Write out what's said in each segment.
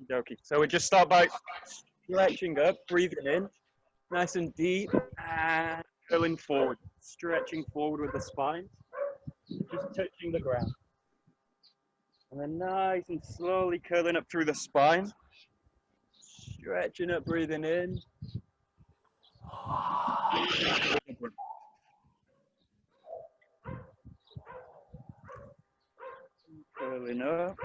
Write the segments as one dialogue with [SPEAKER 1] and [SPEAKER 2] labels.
[SPEAKER 1] Okie. So we just start by stretching up, breathing in, nice and deep, and curling forward, stretching forward with the spine, just touching the ground. And then nice and slowly curling up through the spine, stretching up, breathing in. Curling up.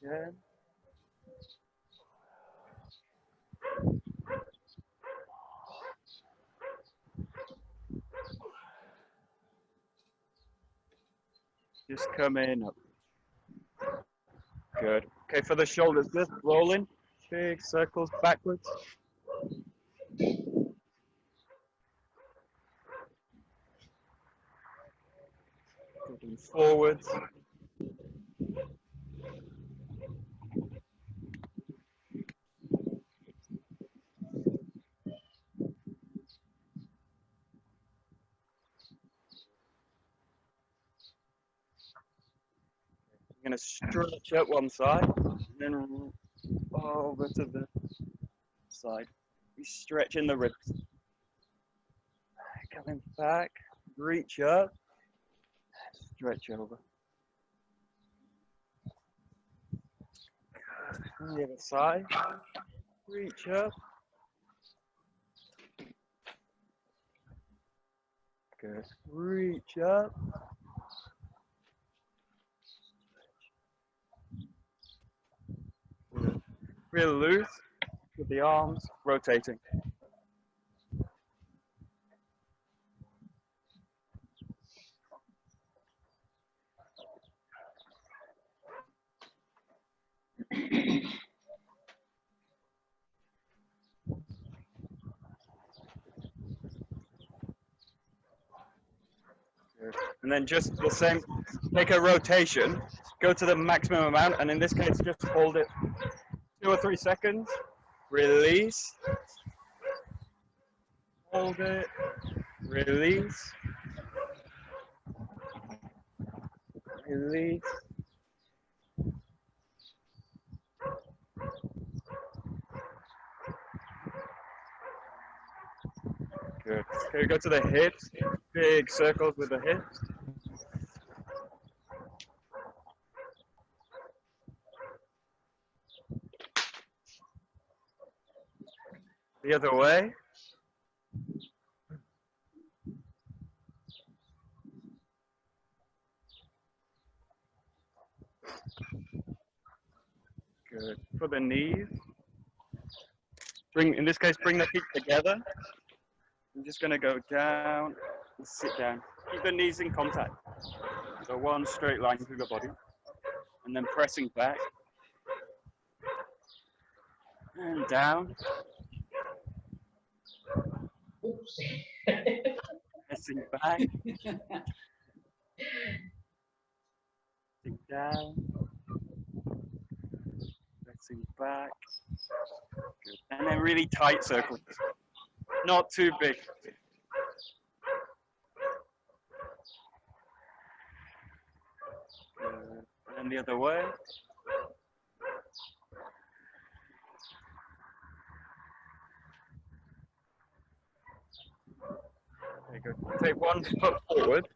[SPEAKER 1] Again. Just coming up. Good. Okay, for the shoulders, just rolling, big circles backwards. Moving forwards. You're going to stretch up one side, and then over to the side. We stretch in the ribs. Coming back, reach up, stretch over. On the other side, reach up. Good. Reach up. Really loose with the arms rotating. And then just the same, take a rotation, go to the maximum amount, and in this case, just hold it 2 or 3 seconds, release, hold it, release, release. Good. Okay, go to the hips, big circles with the hips. The other way. Good. For the knees. In this case, bring the feet together. I'm just going to go down and sit down. Keep the knees in contact. So one straight line through the body. And then pressing back. And down.
[SPEAKER 2] Oops.
[SPEAKER 1] Pressing back. Pressing down. Pressing back. Good. And then really tight circles. Not too big. And the other way. Okay, good. Take one foot forward.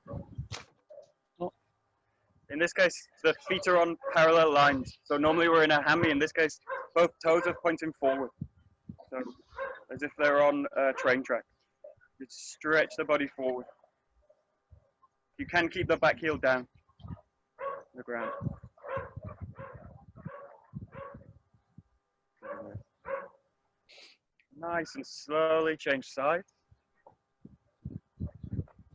[SPEAKER 1] In this case, the feet are on parallel lines. So normally we're in a hammy. In this case, both toes are pointing forward. So as if they're on a train track. Just stretch the body forward. You can keep the back heel down on the ground. Nice and slowly change sides.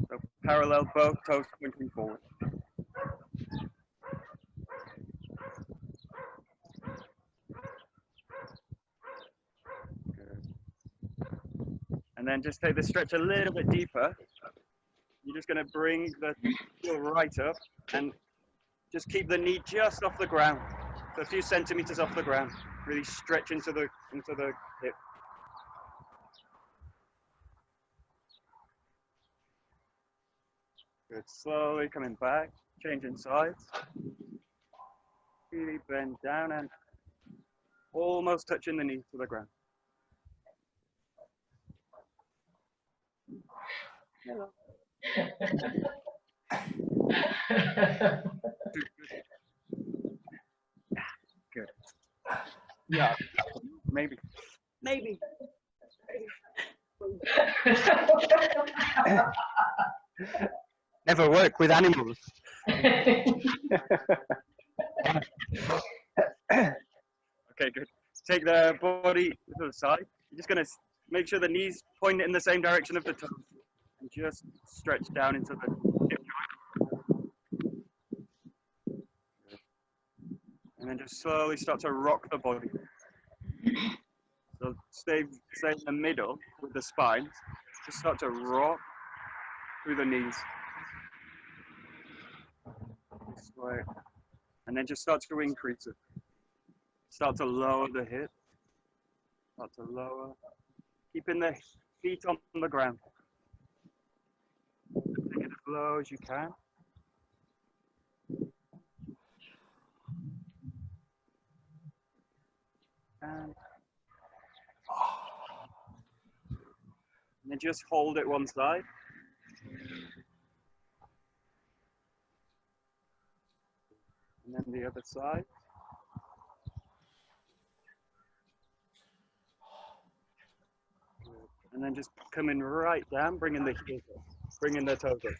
[SPEAKER 1] So parallel, both toes pointing forward. And then just take the stretch a little bit deeper. You're just going to bring the heel right up and just keep the knee just off the ground. So a few centimeters off the ground. Really stretch into the hip. Good. Slowly coming back, changing sides. Really bend down and almost touching the knee to the ground. Hello. Good. Yeah. Maybe. Never work with animals. Okay, good. Take the body to the side. You're just going to make sure the knees point in the same direction of the toes. And just stretch down into the hip joint. And then just slowly start to rock the body. So stay in the middle with the spine. Just start to rock through the knees. This way. And then just start to increase it. Start to lower the hip. Start to lower. Keeping the feet on the ground. Take it as low as you can. And then just hold it one side. And then the other side. And then just coming right down, bringing the heels up, bringing the toes up.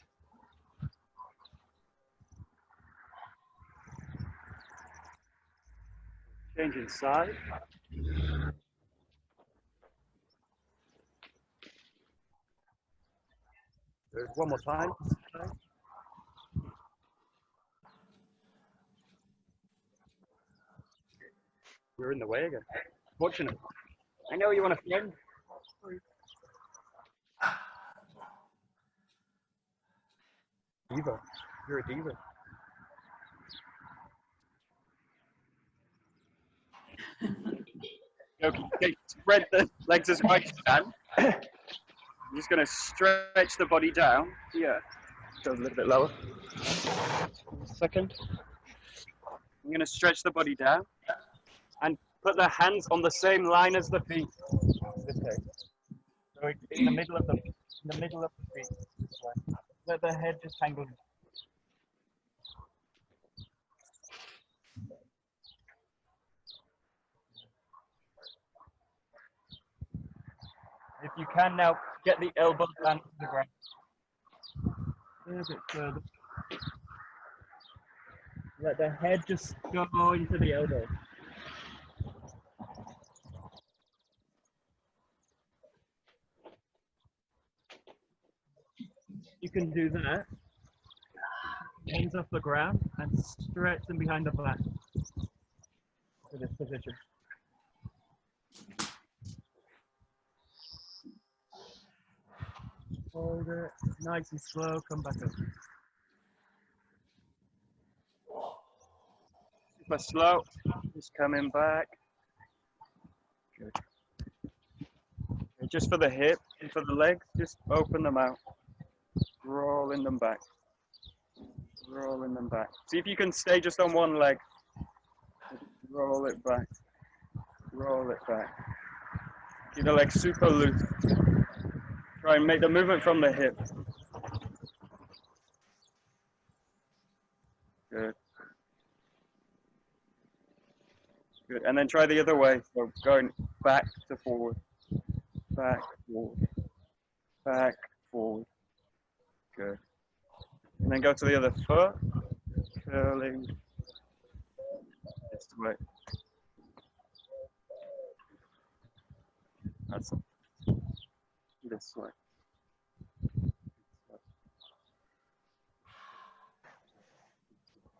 [SPEAKER 1] Changing side. Good. One more time. You're in the way again. Watching it. I know you want to friend. Diva. You're a diva. Okay, spread the legs as wide as you can. I'm just going to stretch the body down. Yeah. Go a little bit lower. Second. I'm going to stretch the body down and put the hands on the same line as the feet. This way. So in the middle of the feet. This way. Let the head just hang on. If you can now, get the elbows down to the ground. A little bit further. Let the head just go into the elbow. You can do that. Hands off the ground and stretch them behind the back to this position. Hold it, nice and slow, come back up. Super slow, just coming back. Good. And just for the hip and for the legs, just open them out. Rolling them back. Rolling them back. See if you can stay just on one leg. Roll it back. Roll it back. Keep the legs super loose. Try and make the movement from the hip. Good. Good. And then try the other way. So going back to forward. Back, forward. Back, forward. Good. And then go to the other foot. Curling. This way. That's it. This way.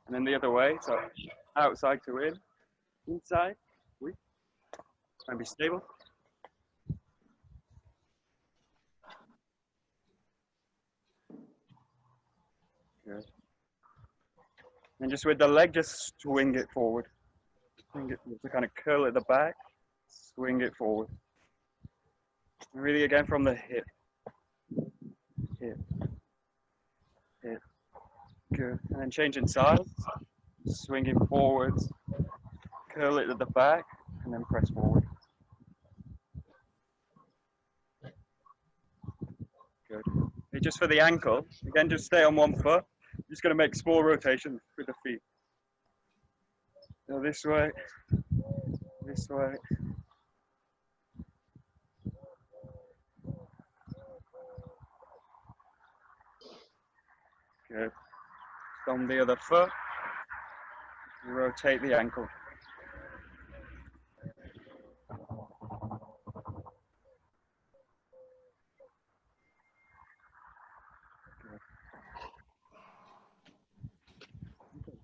[SPEAKER 1] And then the other way, so outside to in, inside, and be stable. Good. And just with the leg, just swing it forward. Swing it to kind of curl at the back, swing it forward. Really again from the hip. Hip. Hip. Good. And then changing sides. Swinging forwards. Curl it at the back and then press forward. Good. Okay, just for the ankle, again, just stay on one foot. Just going to make small rotations with the feet. So this way, this way. Good. On the other foot, rotate the ankle.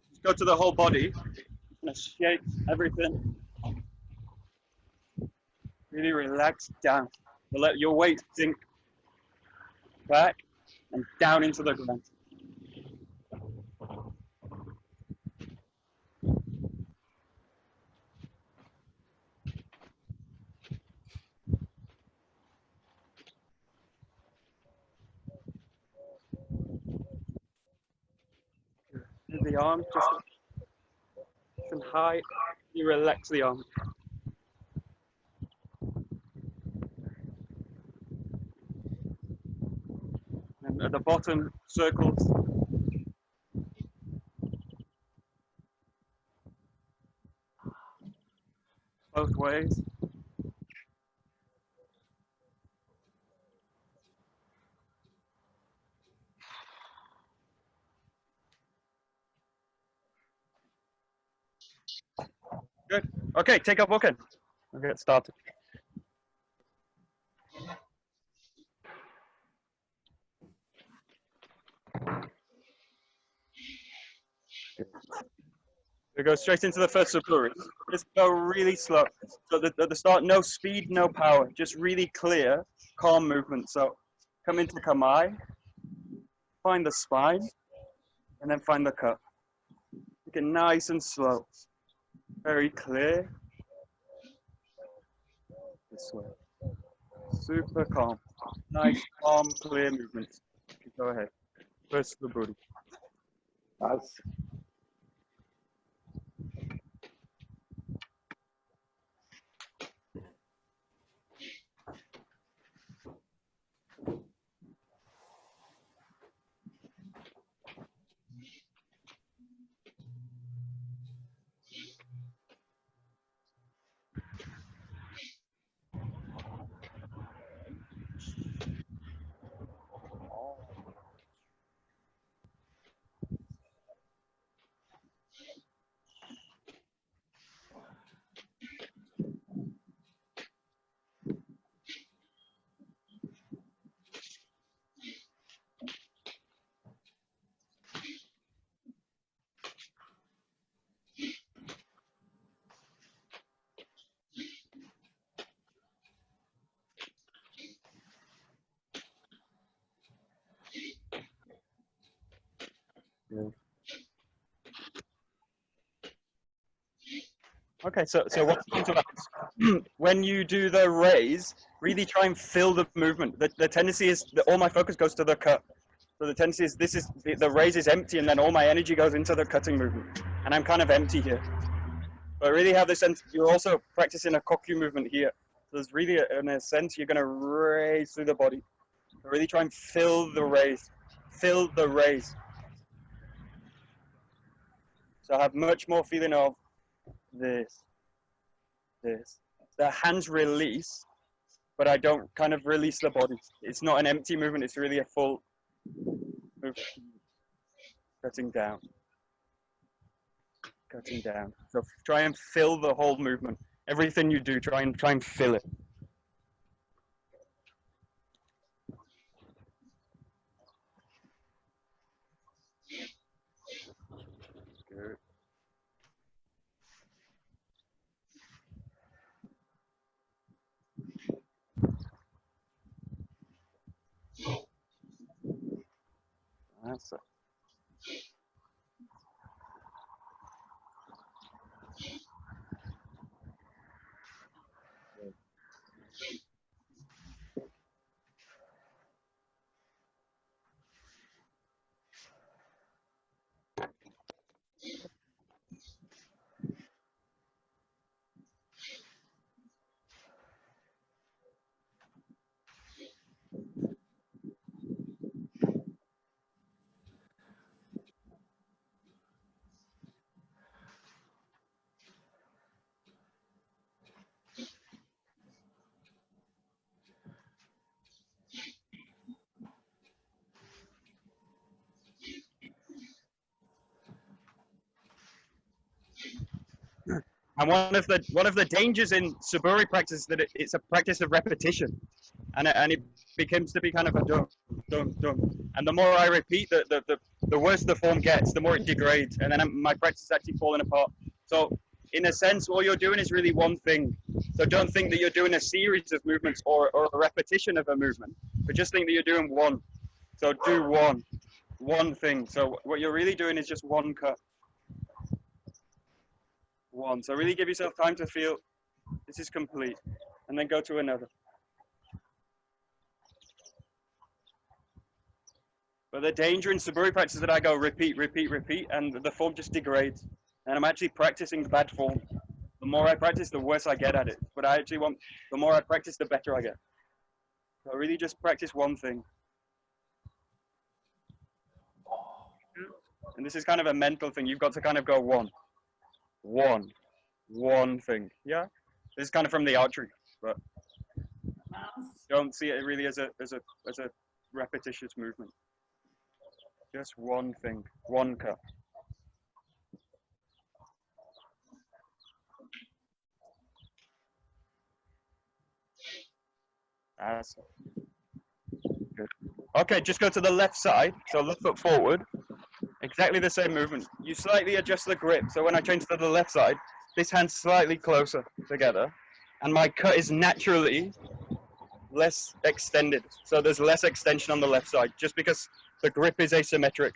[SPEAKER 1] Just go to the whole body. Just shake everything. Really relax down. Let your weight sink back and down into the ground. The arm just high. You relax the arm. And at the bottom, circles. Both ways. Good. Okay, take up Bokken. We'll get started. We go straight into the first Suburi. Just go really slow. So at the start, no speed, no power. Just really clear, calm movement. So come into Kamae, find the spine, and then find the cut. Make it nice and slow. Very clear. This way. Super calm. Nice, calm, clear movements. Go ahead. First Suburi. Yeah. Okay, so what's into that? When you do the raise, really try and fill the movement. The tendency is that all my focus goes to the cut. So the tendency is the raise is empty, and then all my energy goes into the cutting movement, and I'm kind of empty here. But really have this sense. You're also practicing a kokyu movement here. So there's really, in a sense, you're going to raise through the body. So really try and fill the raise. Fill the raise. So I have much more feeling of this. The hands release, but I don't kind of release the body. It's not an empty movement, it's really a full movement. Cutting down. Cutting down. So try and fill the whole movement. Everything you do, try and fill it. Good. That's it. And one of the dangers in Suburi practice is that it's a practice of repetition, and it becomes to be kind of a dum dum dum. And the more I repeat, the worse the form gets, the more it degrades, and then my practice is actually falling apart. So in a sense, all you're doing is really one thing. So don't think that you're doing a series of movements or a repetition of a movement, but just think that you're doing one. So do one thing. So what you're really doing is just one cut. One. So really give yourself time to feel this is complete, and then go to another. But the danger in Suburi practice is that I go repeat, repeat, repeat, and the form just degrades. And I'm actually practicing bad form. The more I practice, the worse I get at it. But I actually want, the more I practice, the better I get. So really just practice one thing. And this is kind of a mental thing. You've got to kind of go one thing. Yeah? This is kind of from the archery, but don't see it really as a repetitious movement. Just one thing, one cut. That's good. Okay, just go to the left side. So left foot forward. Exactly the same movement. You slightly adjust the grip. So when I change to the left side, this hand's slightly closer together, and my cut is naturally less extended. So there's less extension on the left side, just because the grip is asymmetric.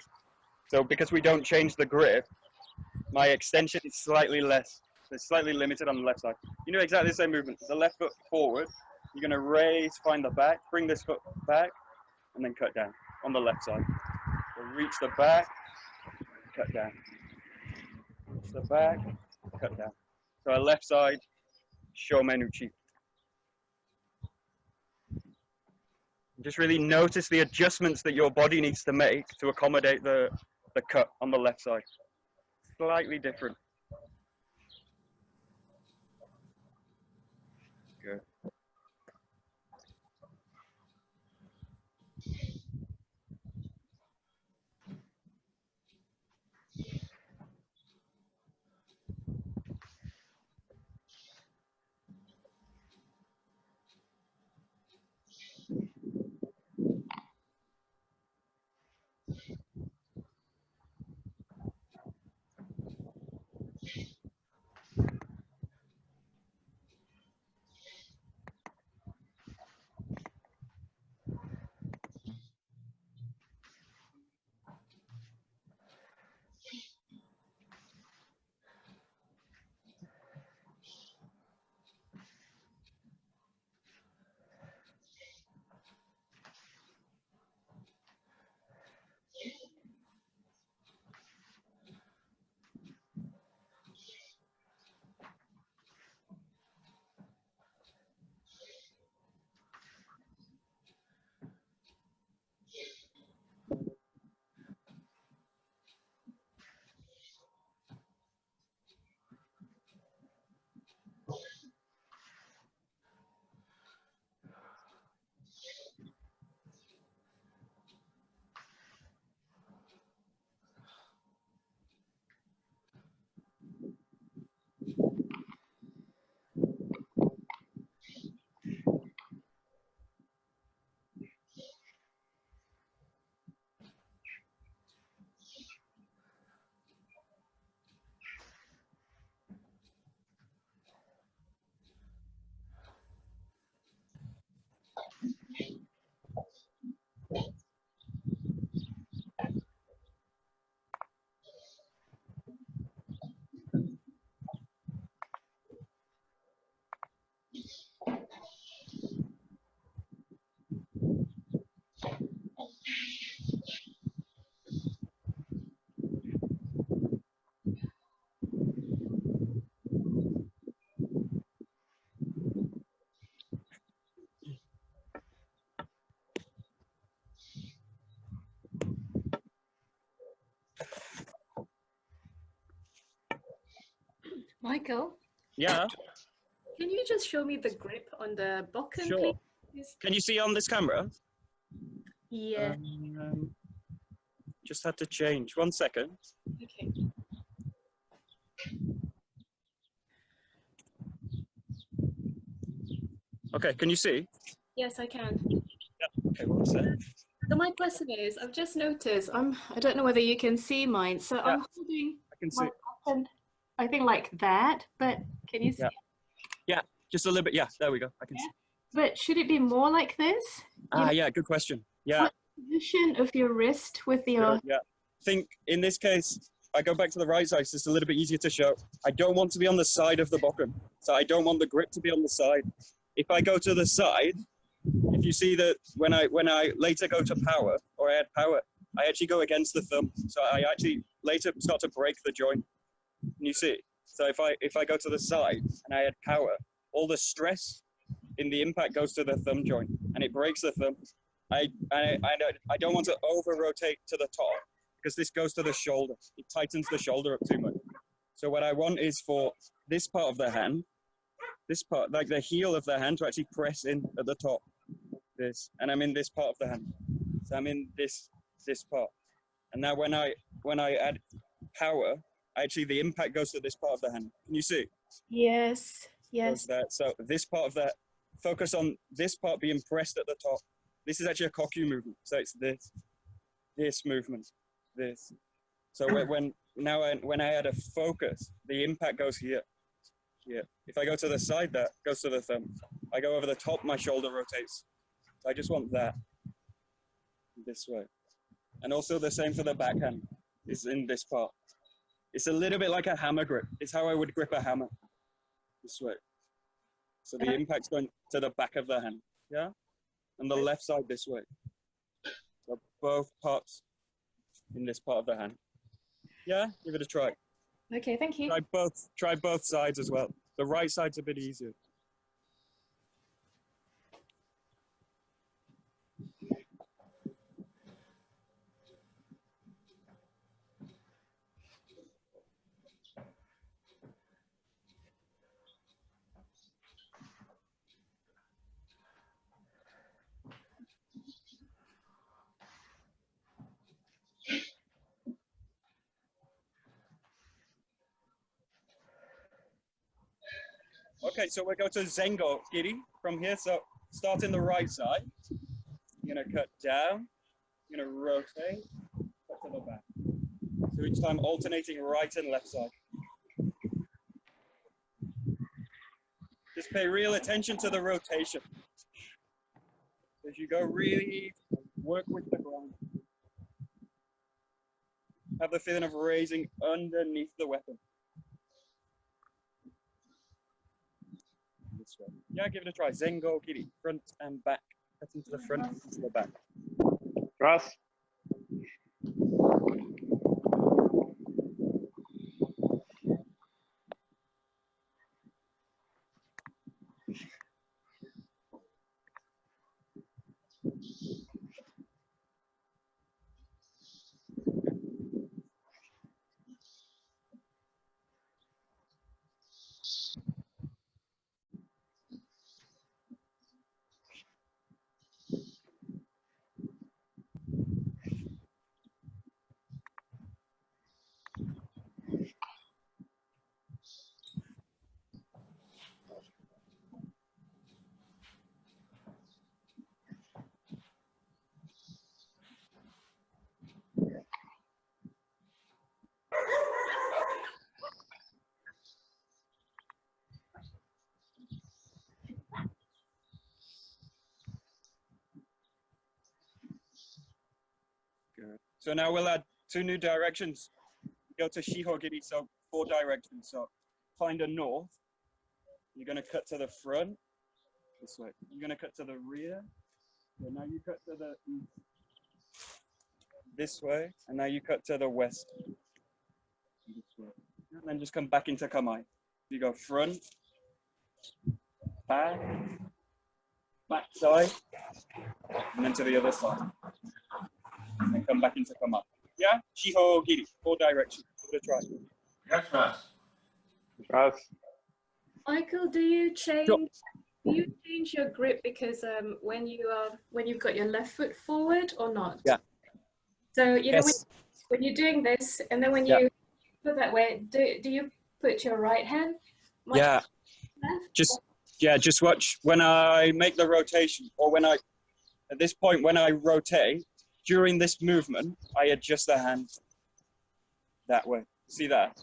[SPEAKER 1] So because we don't change the grip, my extension is slightly less. It's slightly limited on the left side. You do exactly the same movement. The left foot forward, you're gonna raise, find the back, bring this foot back, and then cut down on the left side. So reach the back, cut down. Reach the back, cut down. So a left side, Shomenuchi. Just really notice the adjustments that your body needs to make to accommodate the cut on the left side. Slightly different. Good.
[SPEAKER 2] Michael,
[SPEAKER 1] Yeah,
[SPEAKER 2] can you just show me the grip on the Bokken,
[SPEAKER 1] sure.
[SPEAKER 2] please?
[SPEAKER 1] Can you see on this camera?
[SPEAKER 2] Yeah.
[SPEAKER 1] Just had to change. 1 second.
[SPEAKER 2] Okay.
[SPEAKER 1] Okay, can you see?
[SPEAKER 2] Yes, I can.
[SPEAKER 1] Yeah. Okay, what was that?
[SPEAKER 2] So my question is, I've just noticed, I don't know whether you can see mine. So
[SPEAKER 1] Yeah,
[SPEAKER 2] I'm holding
[SPEAKER 1] I can
[SPEAKER 2] my
[SPEAKER 1] see.
[SPEAKER 2] button, I think like that, but can you see?
[SPEAKER 1] Yeah. Yeah, just a little bit. Yeah, there we go. I can
[SPEAKER 2] Yeah.
[SPEAKER 1] see.
[SPEAKER 2] But should it be more like this?
[SPEAKER 1] Ah, yeah, good question. Yeah.
[SPEAKER 2] What position of your wrist with your...
[SPEAKER 1] Good, yeah. I think in this case, I go back to the right side, so it's a little bit easier to show. I don't want to be on the side of the bokken, so I don't want the grip to be on the side. If I go to the side, if you see that when I later go to power, or I add power, I actually go against the thumb. So I actually later start to break the joint. Can you see? So if I go to the side and I add power, all the stress in the impact goes to the thumb joint and it breaks the thumb. I don't want to over rotate to the top because this goes to the shoulder. It tightens the shoulder up too much. So what I want is for this part of the hand, this part, like the heel of the hand, to actually press in at the top. This, and I'm in this part of the hand. So I'm in this part. And now when I add power, actually the impact goes to this part of the hand. Can you see?
[SPEAKER 2] Yes, yes.
[SPEAKER 1] So this part of that, focus on this part being pressed at the top. This is actually a kokyu movement. So it's this movement, this. So when I add a focus, the impact goes here. Here. If I go to the side, that goes to the thumb. I go over the top, my shoulder rotates. So I just want that this way. And also the same for the backhand, is in this part. It's a little bit like a hammer grip. It's how I would grip a hammer, this way. So the impact's going to the back of the hand, yeah? And the left side this way. So both parts in this part of the hand. Yeah, give it a try.
[SPEAKER 2] Okay, thank you.
[SPEAKER 1] Try both sides as well. The right side's a bit easier. Okay, so we're going to Zengo Giri from here. So start in the right side. You're gonna cut down. You're gonna rotate, cut to the back. So each time alternating right and left side. Just pay real attention to the rotation. As you go, really work with the ground. Have the feeling of raising underneath the weapon. This way. Yeah, give it a try. Zengo Giri, front and back. Cutting to the front and to the back.
[SPEAKER 3] Trust.
[SPEAKER 1] Good. So now we'll add 2 new directions. Go to Shihogiri, so 4 directions. So find a north. You're going to cut to the front, this way. You're going to cut to the rear. So now you cut to the east, this way. And now you cut to the west, this way. And then just come back into Kamae. You go front, back, back side, and then to the other side. And then come back into Kamae. Yeah? Shihogiri, 4 directions. Give it a try.
[SPEAKER 3] Yes, Trust. Trust.
[SPEAKER 2] Michael, do you change your grip because when you've got your left foot forward or not?
[SPEAKER 1] Yeah.
[SPEAKER 2] So you know
[SPEAKER 1] Yes.
[SPEAKER 2] when you're doing this and then when
[SPEAKER 1] Yeah.
[SPEAKER 2] you put that way, do you put your right hand?
[SPEAKER 1] Yeah.
[SPEAKER 2] Left?
[SPEAKER 1] Just Yeah, just watch when I make the rotation, or when I, at this point, when I rotate, during this movement, I adjust the hand that way. See that?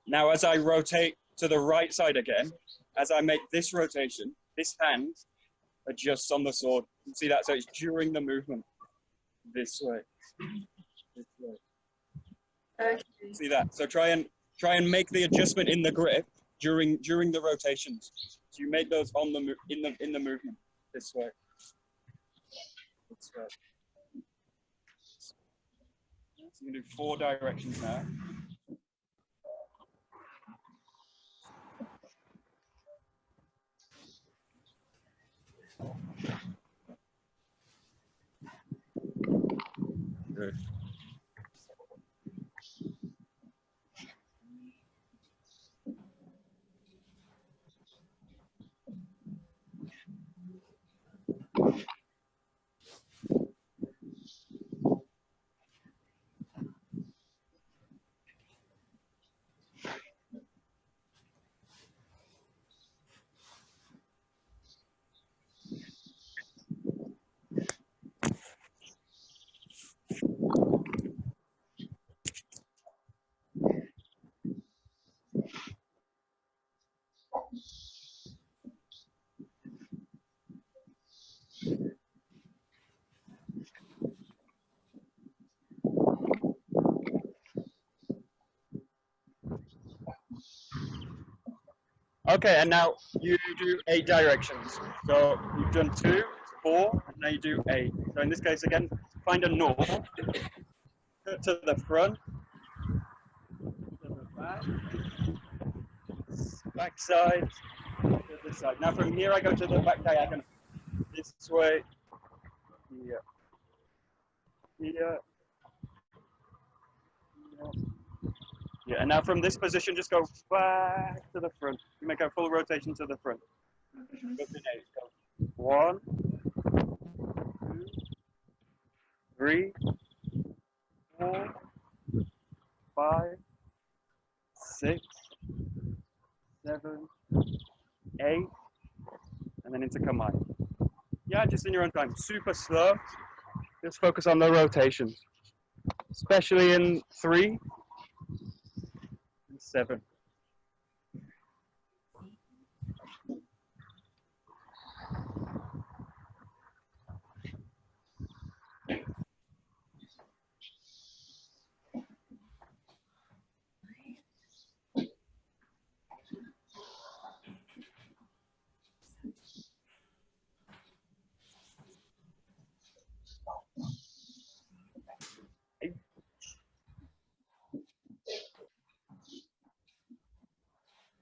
[SPEAKER 1] Now, as I rotate to the right side again, as I make this rotation, this hand adjusts on the sword. You see that? So it's during the movement. This way. This way.
[SPEAKER 2] Okay.
[SPEAKER 1] See that? So try and make the adjustment in the grip during the rotations. So you make those on the in the movement. This way. This way. So you can do 4 directions now. Good. Okay, and now you do 8 directions. So you've done 2, 4, and now you do 8. So in this case, again, find a north, to the front, to the back side, to this side. Now from here, I go to the back diagonal. This way, here, here, here. Yeah, and now from this position, just go back to the front. You make a full rotation to the front. Go. 1, 2, 3, 4, 5, 6, 7, 8, and then into command. Yeah, just in your own time. Super slow. Just focus on the rotations, especially in 3 and 7.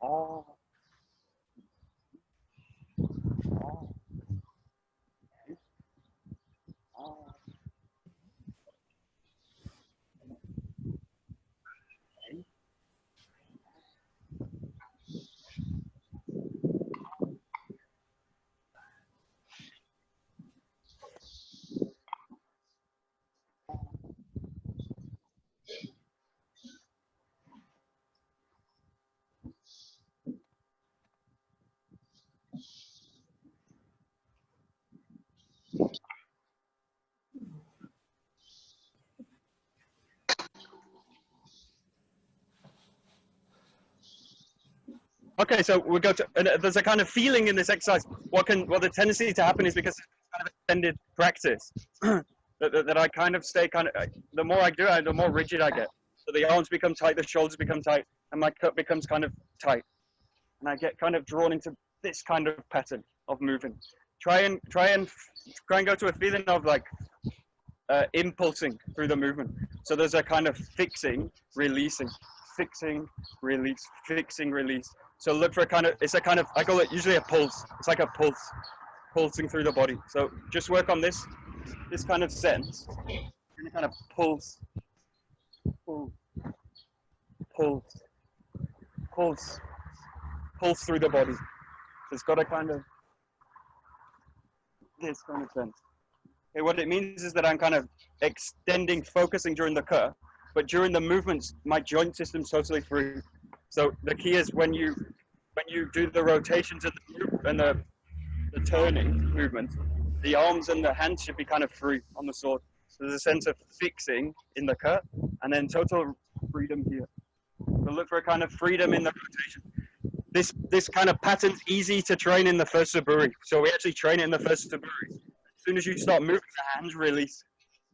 [SPEAKER 1] Oh. Oh. Oh. Okay, so we go to, there's a kind of feeling in this exercise. What the tendency to happen is, because it's kind of extended practice, that I kind of stay the more I do it, the more rigid I get. So the arms become tight, the shoulders become tight, and my cup becomes kind of tight. And I get kind of drawn into this kind of pattern of moving. Try and go to a feeling of like impulsing through the movement. So there's a kind of fixing, releasing, fixing, release, fixing, release. So look for I call it usually a pulse. It's like a pulse, pulsing through the body. So just work on this kind of sense. You're gonna kind of pulse, pulse, pulse, pulse, pulse through the body. So it's got a kind of this kind of sense. Okay, what it means is that I'm kind of extending, focusing during the cut, but during the movements, my joint system's totally free. So the key is when you do the rotations in the movement, the turning movement, the arms and the hands should be kind of free on the sword. So there's a sense of fixing in the cut, and then total freedom here. So look for a kind of freedom in the rotation. This kind of pattern's easy to train in the first Suburi. So we actually train it in the first Suburi. As soon as you start moving the hands, release.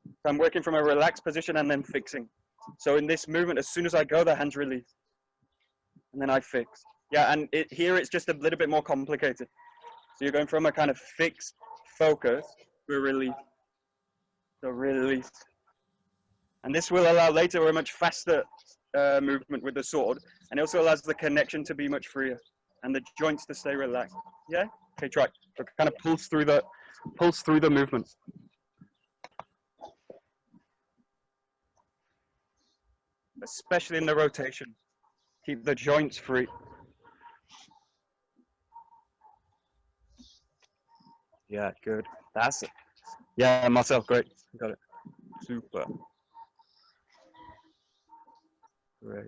[SPEAKER 1] So I'm working from a relaxed position and then fixing. So in this movement, as soon as I go, the hands release. And then I fix. Yeah, and here it's just a little bit more complicated. So you're going from a kind of fixed focus to a release. So release. And this will allow later a much faster movement with the sword. And it also allows the connection to be much freer and the joints to stay relaxed. Yeah? Okay, try. So kind of pulse through the movements. Especially in the rotation. Keep the joints free. Yeah, good. That's it. Yeah, Marcel, great. Got it. Super. Great.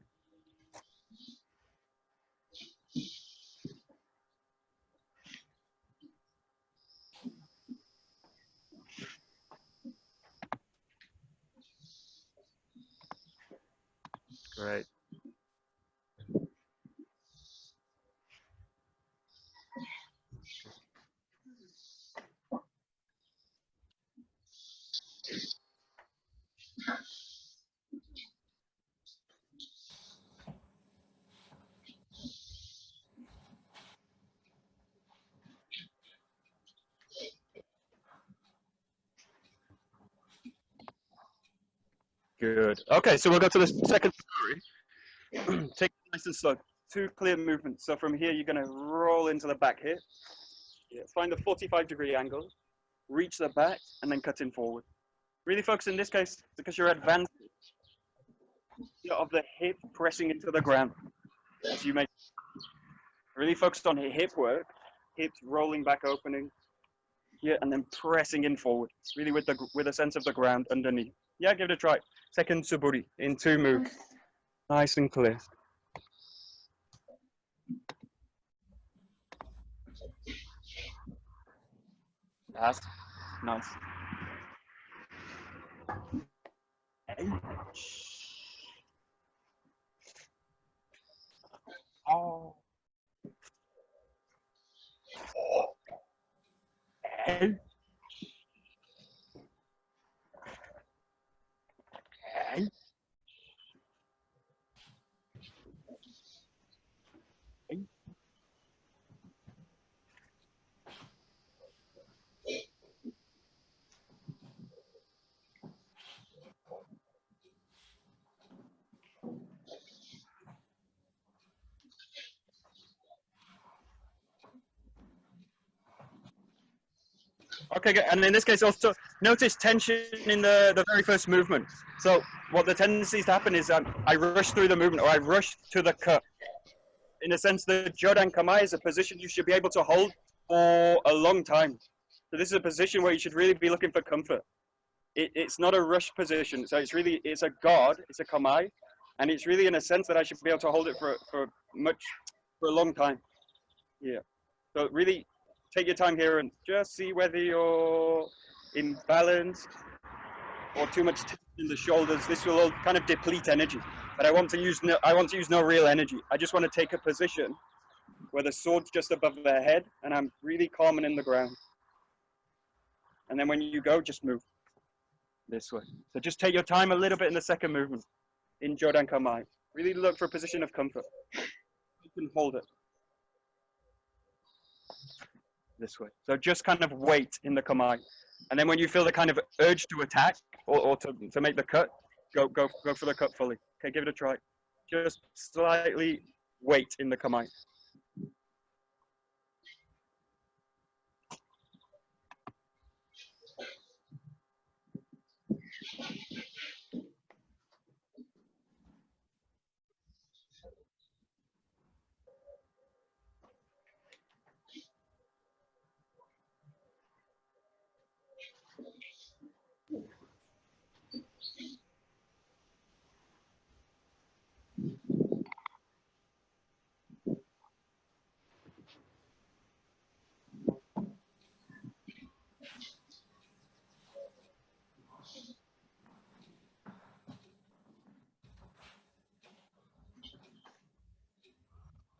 [SPEAKER 1] Great. Good. Okay, so we'll go to the second story. Take it nice and slow. 2 clear movements. So from here, you're going to roll into the back here. Yeah, find the 45-degree angle, reach the back, and then cut in forward. Really focus in this case because you're advancing of the hip pressing into the ground. As you make really focused on hip work, hips rolling back, opening. Yeah, and then pressing in forward. Really with a sense of the ground underneath. Yeah, give it a try. Second Suburi in 2 moves. Nice and clear. That's nice. Oh. Okay. Okay, good. And in this case, also notice tension in the very first movement. So what the tendency to happen is I rush through the movement, or I rush to the cut. In a sense, the Jodan Kamae is a position you should be able to hold for a long time. So this is a position where you should really be looking for comfort. It's not a rush position. So it's a guard, it's a Kamae, and it's really in a sense that I should be able to hold it for a long time. Yeah. So really take your time here and just see whether you're in balance or too much tension in the shoulders. This will all kind of deplete energy. But I want to use no real energy. I just want to take a position where the sword's just above the head and I'm really calm and in the ground. And then when you go, just move this way. So just take your time a little bit in the second movement in Jodan Kamae. Really look for a position of comfort. You can hold it this way. So just kind of wait in the Kamae. And then when you feel the kind of urge to attack or to make the cut, go for the cut fully. Okay, give it a try. Just slightly wait in the Kamae.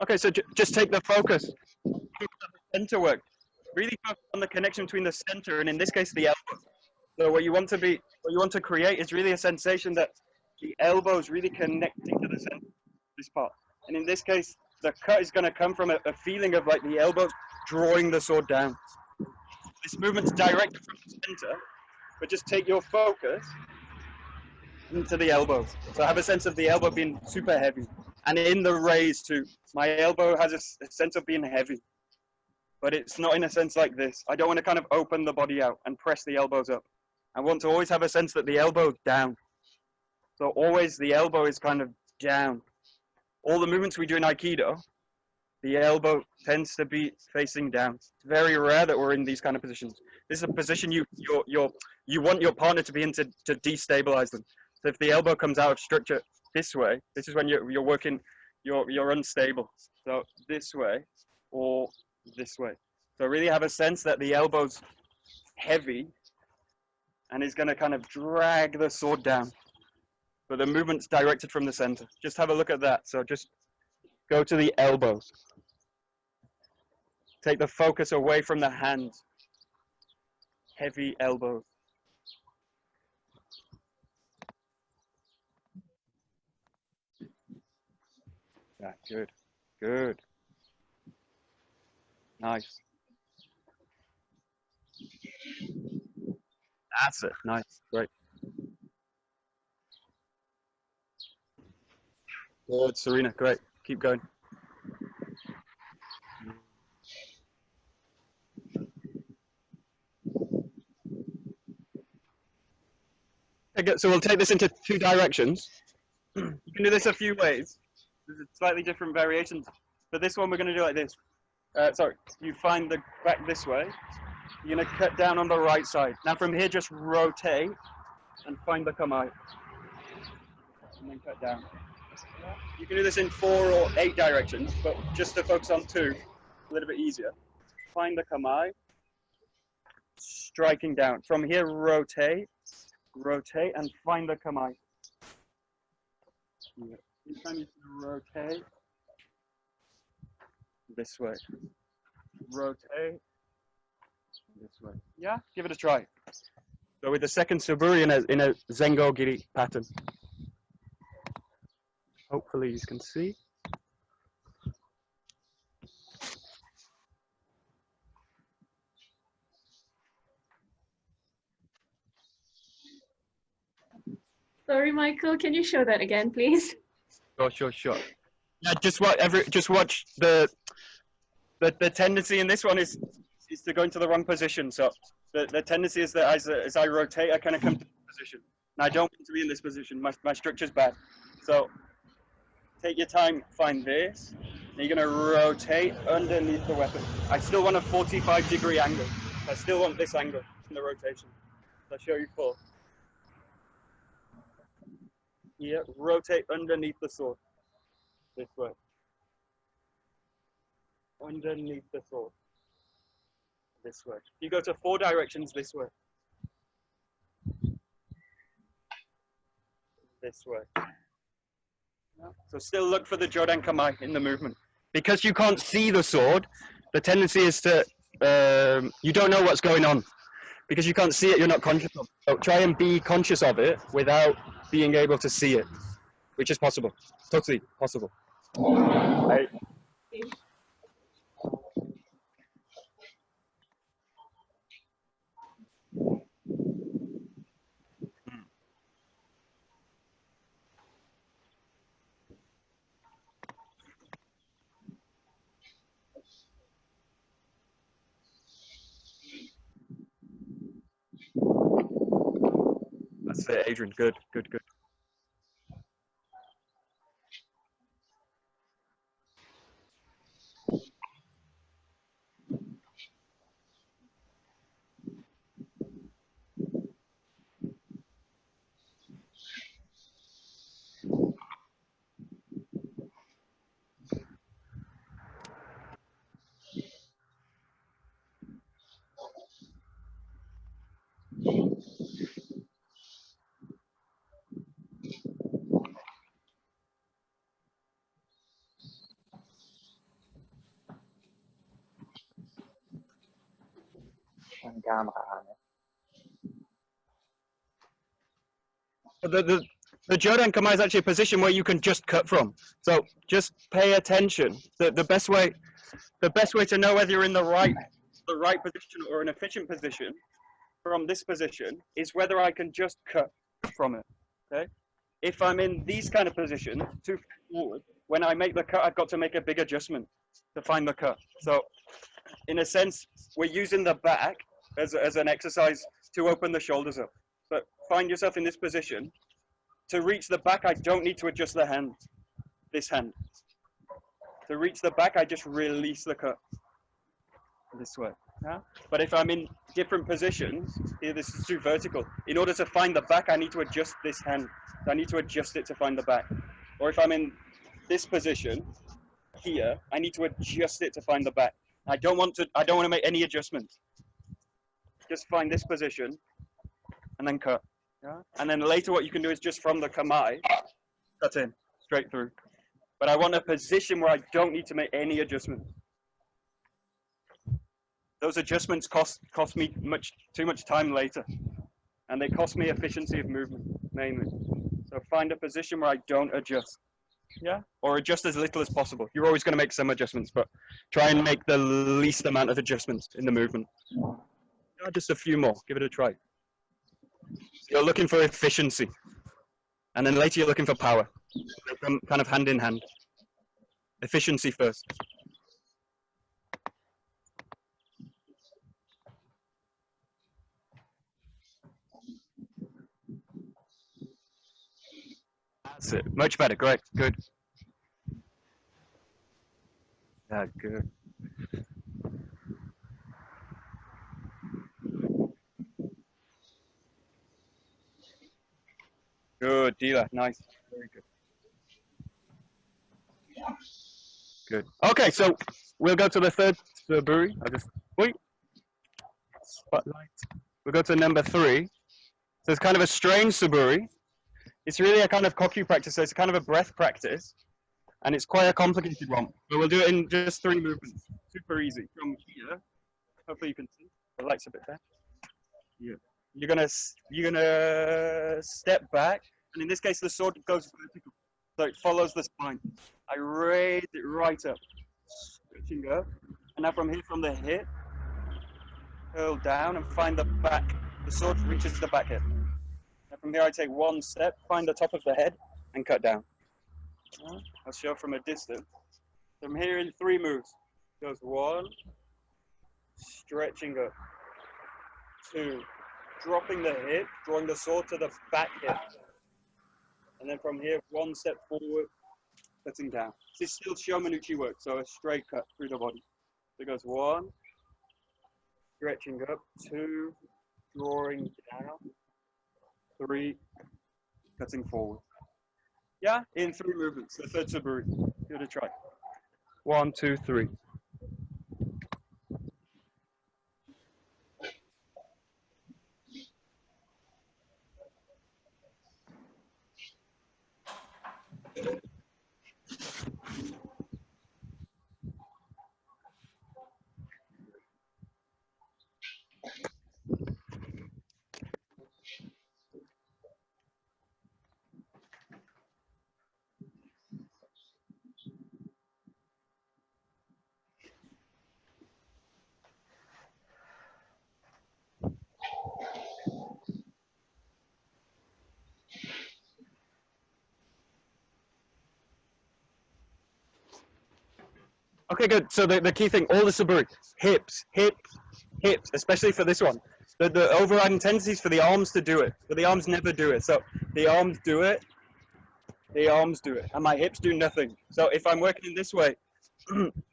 [SPEAKER 1] Okay, so just take the focus. Center work. Really focus on the connection between the center and in this case the elbow. So what you want to create is really a sensation that the elbow is really connecting to the center, this part. And in this case, the cut is going to come from a feeling of like the elbow drawing the sword down. This movement's directed from the center, but just take your focus into the elbows. So I have a sense of the elbow being super heavy. And in the raise too, my elbow has a sense of being heavy. But it's not in a sense like this. I don't want to kind of open the body out and press the elbows up. I want to always have a sense that the elbow's down. So always the elbow is kind of down. All the movements we do in Aikido, the elbow tends to be facing down. It's very rare that we're in these kind of positions. This is a position you want your partner to be in to destabilize them. So if the elbow comes out of structure this way, this is when you're working, you're unstable. So this way or this way. So really have a sense that the elbow's heavy and is going to kind of drag the sword down. But the movement's directed from the center. Just have a look at that. So just go to the elbows. Take the focus away from the hands. Heavy elbows. Yeah, good. Good. Nice. That's it. Nice. Great. Good, Serena. Great. Keep going. Okay, so we'll take this into two directions. You can do this a few ways. There's slightly different variations. But this one we're going to do like this. Sorry, you find the back this way. You're going to cut down on the right side. Now from here, just rotate and find the kamae. And then cut down. You can do this in 4 or 8 directions, but just to focus on 2, a little bit easier. Find the kamae, striking down. From here, rotate, and find the kamae. Yeah. Each time you rotate, this way. Rotate, this way. Yeah, give it a try. So with the second Suburi in a Zengo Giri pattern. Hopefully you can see.
[SPEAKER 2] Sorry, Michael, can you show that again, please?
[SPEAKER 1] Sure. Yeah, just watch the tendency in this one is to go into the wrong position. So the tendency is that as I rotate, I kind of come to this position. And I don't want to be in this position. My structure's bad. So take your time, find this. And you're going to rotate underneath the weapon. I still want a 45-degree angle. I still want this angle in the rotation. I'll show you 4. Here, rotate underneath the sword. This way. Underneath the sword. This way. You go to 4 directions this way. This way. So still look for the Jodan Kamae in the movement. Because you can't see the sword, the tendency is to, you don't know what's going on. Because you can't see it, you're not conscious of it. So try and be conscious of it without being able to see it, which is possible. Totally possible. Right. That's it, Adrian. Good.
[SPEAKER 3] Een camera aan, hè.
[SPEAKER 1] The Jodan Kama is actually a position where you can just cut from. So just pay attention. The best way to know whether you're in the right position or an efficient position from this position is whether I can just cut from it. Okay. If I'm in these kind of positions, too forward, when I make the cut, I've got to make a big adjustment to find the cut. So in a sense, we're using the back as an exercise to open the shoulders up. But find yourself in this position. To reach the back, I don't need to adjust the hand, this hand. To reach the back, I just release the cut this way. Yeah? But if I'm in different positions, here this is too vertical. In order to find the back, I need to adjust this hand. I need to adjust it to find the back. Or if I'm in this position here, I need to adjust it to find the back. I don't want to make any adjustments. Just find this position and then cut. Yeah? And then later what you can do is just from the kamai, cut in, straight through. But I want a position where I don't need to make any adjustments. Those adjustments cost me too much time later. And they cost me efficiency of movement, mainly. So find a position where I don't adjust. Yeah? Or adjust as little as possible. You're always going to make some adjustments, but try and make the least amount of adjustments in the movement. Yeah, just a few more. Give it a try. You're looking for efficiency. And then later you're looking for power. They come kind of hand in hand. Efficiency first. That's it. Much better. Great. Good. Yeah, good. Good, dealer. Nice. Very good. Good. Okay, so we'll go to the third Suburi. I'll just wait. Spotlight. We'll go to number 3. So it's kind of a strange Suburi. It's really a kind of koku practice, so it's kind of a breath practice. And it's quite a complicated one. But we'll do it in just 3 movements. Super easy. From here, hopefully you can see. The light's a bit there. Yeah. You're gonna step back, and in this case, the sword goes vertical, so it follows the spine. I raise it right up, stretching up, and now from here, from the hip, curl down and find the back. The sword reaches the back hip. Now from here, I take 1 step, find the top of the head, and cut down. I'll show from a distance. From here in 3 moves, goes 1, stretching up, 2. Dropping the hip, drawing the sword to the back hip. And then from here, 1 step forward, cutting down. This is still Shomanuchi work, so a straight cut through the body. So it goes 1, stretching up, 2, drawing down, 3, cutting forward. Yeah, in 3 movements, the third Suburi. Give it a try. 1, 2, 3. Okay, good. So the key thing, all the Suburi, hips, especially for this one. The overriding tendency is for the arms to do it, but the arms never do it. So the arms do it, and my hips do nothing. So if I'm working in this way,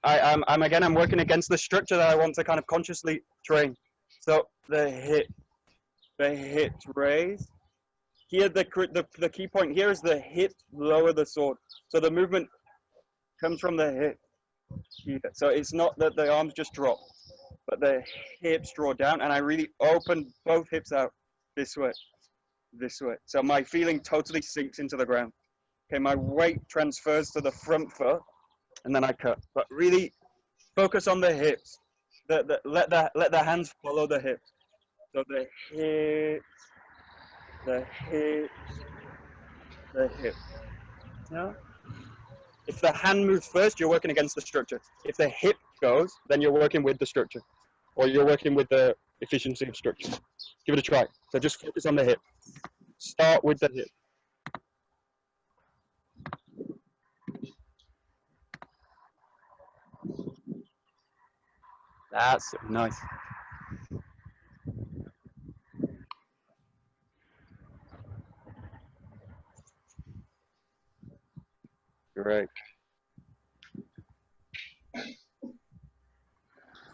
[SPEAKER 1] I'm working against the structure that I want to kind of consciously train. So the hips raise. Here, the key point here is the hips lower the sword. So the movement comes from the hip. Here. So it's not that the arms just drop, but the hips draw down, and I really open both hips out this way. So my feeling totally sinks into the ground. Okay, my weight transfers to the front foot, and then I cut. But really focus on the hips. let the hands follow the hips. So the hips, the hips, the hips. Yeah. If the hand moves first, you're working against the structure. If the hip goes, then you're working with the structure, or you're working with the efficiency of structure. Give it a try. So just focus on the hip. Start with the hip. That's nice. Great.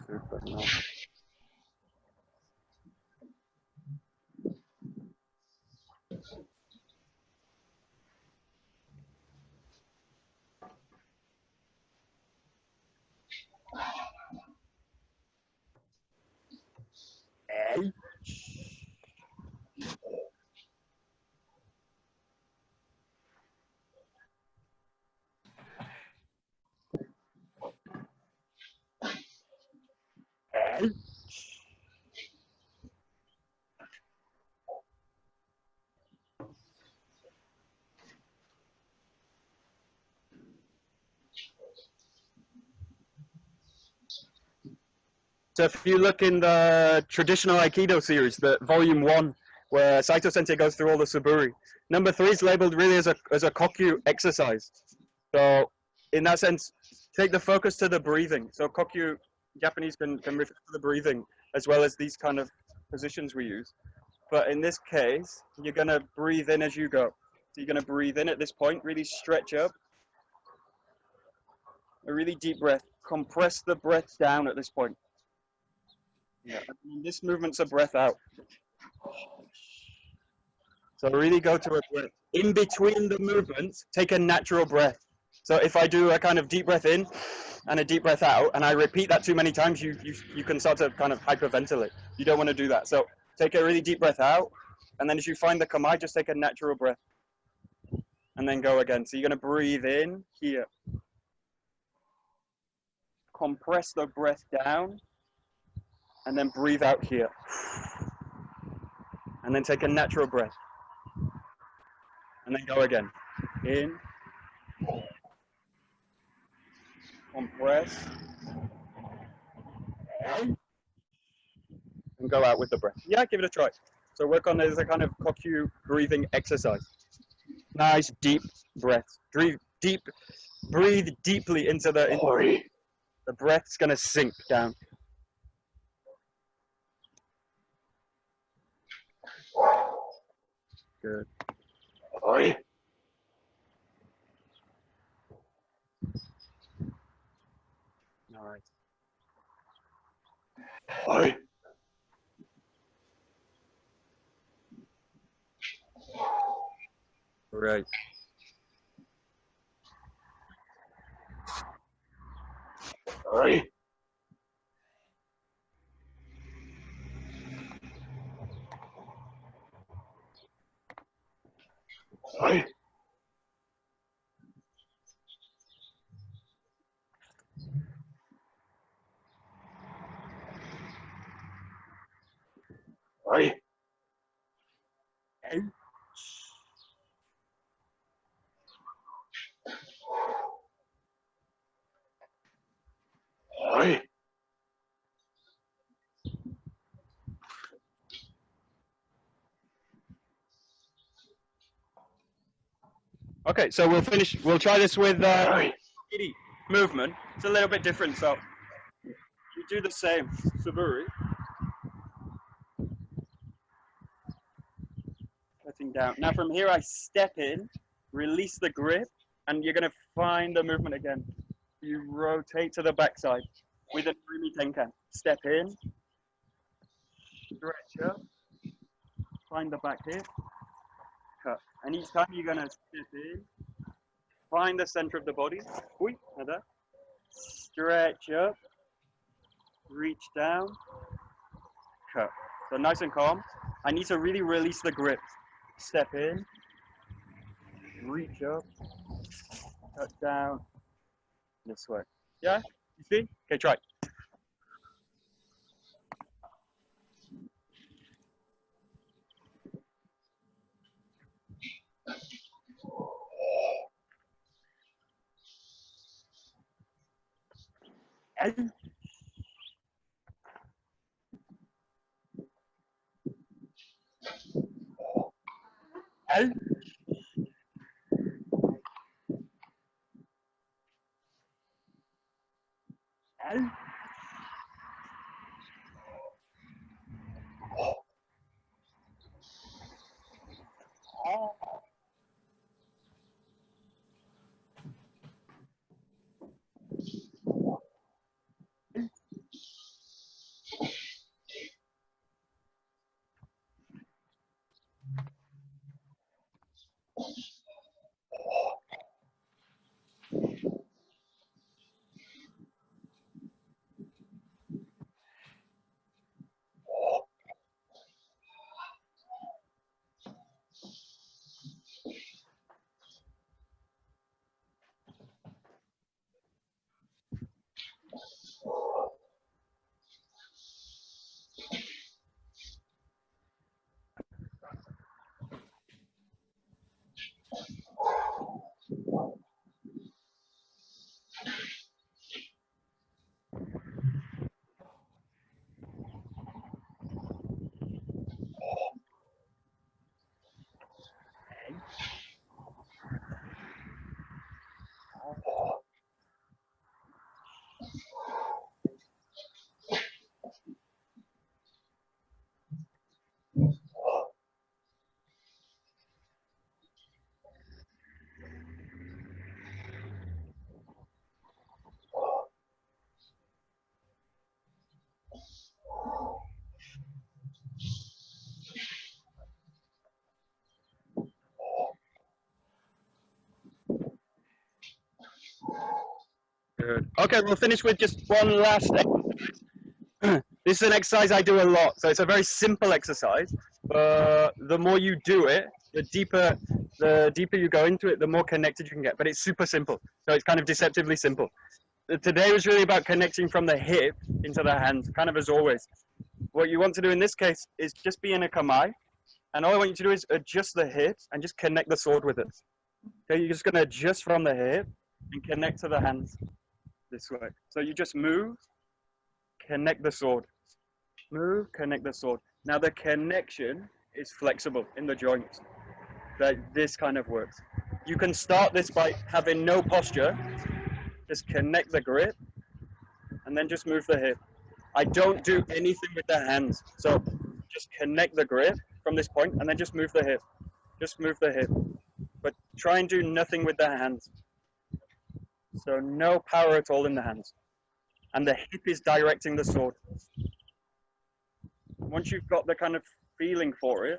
[SPEAKER 1] Super nice. So if you look in the traditional Aikido series, the volume 1, where Saito Sensei goes through all the Suburi, number 3 is labeled really as a kokyu exercise. So in that sense, take the focus to the breathing. So kokyu, Japanese can refer to the breathing as well as these kind of positions we use. But in this case, you're going to breathe in as you go. So you're going to breathe in at this point, really stretch up. A really deep breath. Compress the breath down at this point. Yeah, and this movement's a breath out. So really go to a breath. In between the movements, take a natural breath. So if I do a kind of deep breath in and a deep breath out, and I repeat that too many times, you can start to kind of hyperventilate. You don't want to do that. So take a really deep breath out, and then as you find the kamae, just take a natural breath. And then go again. So you're going to breathe in here. Compress the breath down, and then breathe out here. And then take a natural breath. And then go again. In. Compress. And go out with the breath. Yeah, give it a try. So work on it as a kind of kokyu breathing exercise. Nice deep breath. Breathe deeply into the breath's gonna sink down. Good. Oi. All right. Oi. Right. Oi. Oi. Oi. Oi. Okay, so we'll try this with movement. It's a little bit different, so you do the same, Suburi. Letting down. Now from here I step in, release the grip, and you're gonna find the movement again. You rotate to the backside with a Rumi Tenkan. Step in, stretch up, find the back hip, cut. And each time you're gonna step in, find the center of the body, stretch up, reach down, cut. So nice and calm. I need to really release the grip. Step in, reach up, cut down, this way. Yeah, you see? Okay, try. And and and good. Okay, we'll finish with just one last exercise. This is an exercise I do a lot, so it's a very simple exercise. But the more you do it, the deeper you go into it, the more connected you can get. But it's super simple, so it's kind of deceptively simple. Today was really about connecting from the hip into the hands, kind of as always. What you want to do in this case is just be in a kamae, and all I want you to do is adjust the hips and just connect the sword with it. Okay, you're just going to adjust from the hip and connect to the hands this way. So you just move, connect the sword, move, connect the sword. Now the connection is flexible in the joints. That this kind of works. You can start this by having no posture, just connect the grip, and then just move the hip. I don't do anything with the hands, so just connect the grip from this point, and then just move the hip. Just move the hip, but try and do nothing with the hands. So no power at all in the hands. And the hip is directing the sword. Once you've got the kind of feeling for it,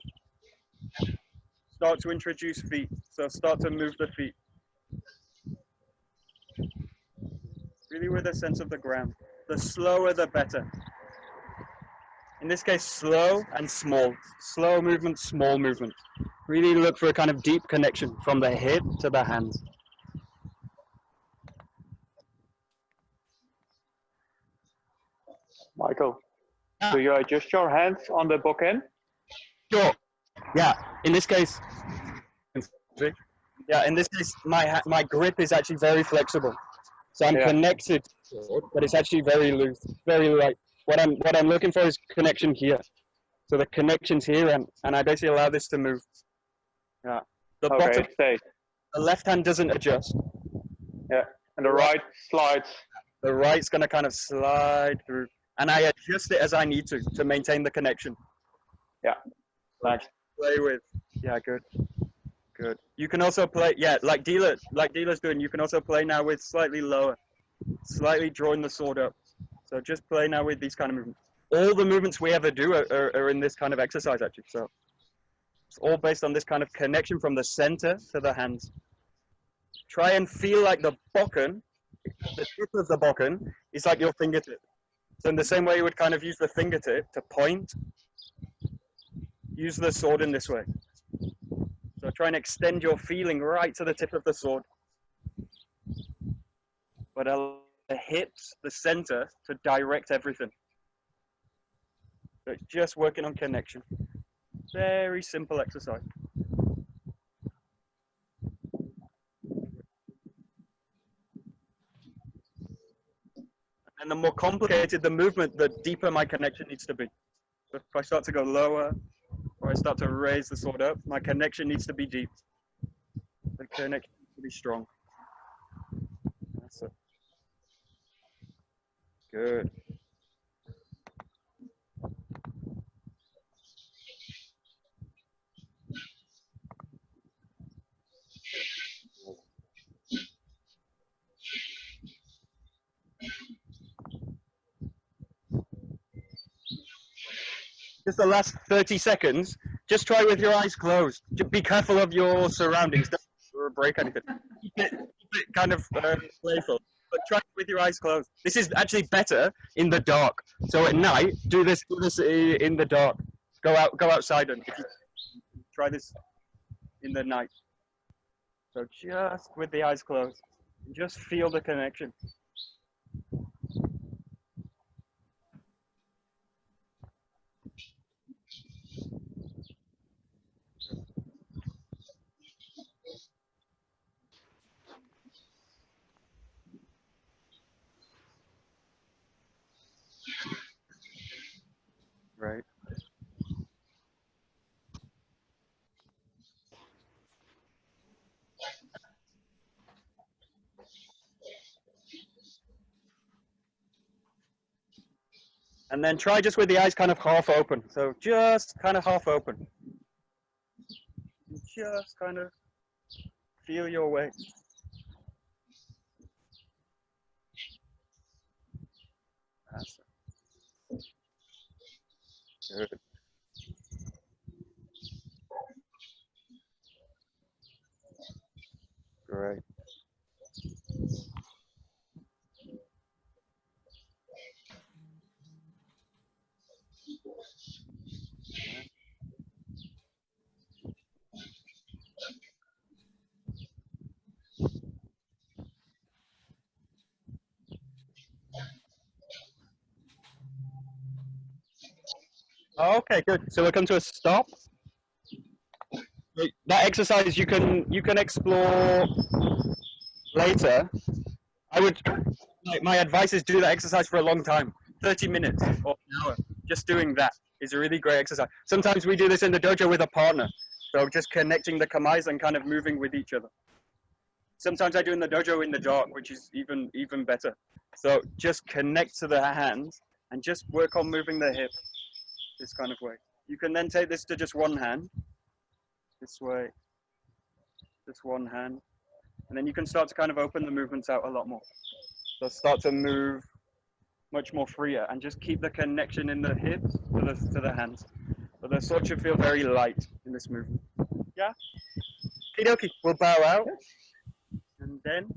[SPEAKER 1] start to introduce feet. So start to move the feet. Really with a sense of the ground. The slower, the better. In this case, slow and small. Slow movement, small movement. Really look for a kind of deep connection from the hip to the hands.
[SPEAKER 3] Michael, do you adjust your hands on the bokken?
[SPEAKER 1] Sure. Yeah. In this case, my grip is actually very flexible. So I'm connected to the sword, but it's actually very loose, very light. What I'm looking for is connection here. So the connection's here, and I basically allow this to move. Yeah. The bottom, the left hand doesn't adjust.
[SPEAKER 3] Yeah. And the right slides.
[SPEAKER 1] The right's going to kind of slide through, and I adjust it as I need to maintain the connection.
[SPEAKER 3] Yeah. Thanks.
[SPEAKER 1] Play with. Yeah. Good. Good. You can also play. Yeah, like Dealer's doing. You can also play now with slightly lower, slightly drawing the sword up. So just play now with these kind of movements. All the movements we ever do are in this kind of exercise, actually. So it's all based on this kind of connection from the center to the hands. Try and feel like the bokken, the tip of the bokken, is like your fingertip. So in the same way you would kind of use the fingertip to point, use the sword in this way. So try and extend your feeling right to the tip of the sword. But the hips, the center, to direct everything. So it's just working on connection. Very simple exercise. And And the more complicated the movement, the deeper my connection needs to be. So if I start to go lower, or I start to raise the sword up, my connection needs to be deep. The connection needs to be strong. That's it. Good. Just the last 30 seconds, just try with your eyes closed. Just be careful of your surroundings. Don't break anything. Keep it kind of playful, but try with your eyes closed. This is actually better in the dark. So at night, do this in the dark. Go outside and if you try this in the night. So just with the eyes closed, just feel the connection. Right. And then try just with the eyes kind of half open. So just kind of half open. Just kind of feel your way. That's it. Good. Great. Okay, good. So we'll come to a stop. That exercise you can explore later. I would, my advice is do that exercise for a long time, 30 minutes or an hour. Just doing that is a really great exercise. Sometimes we do this in the dojo with a partner. So just connecting the kamais and kind of moving with each other. Sometimes I do in the dojo in the dark, which is even better. So just connect to the hands and just work on moving the hip this kind of way. You can then take this to just one hand, this way, just one hand. And then you can start to kind of open the movements out a lot more. So start to move much more freer and just keep the connection in the hips to the hands. But the sword should feel very light in this movement. Yeah? Okie, we'll bow out. And then...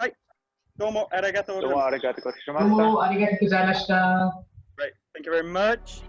[SPEAKER 1] Hi. Domo arigatou.
[SPEAKER 3] Domo arigatou
[SPEAKER 4] Domo arigatou gozaimashita.
[SPEAKER 1] Great. Thank you very much.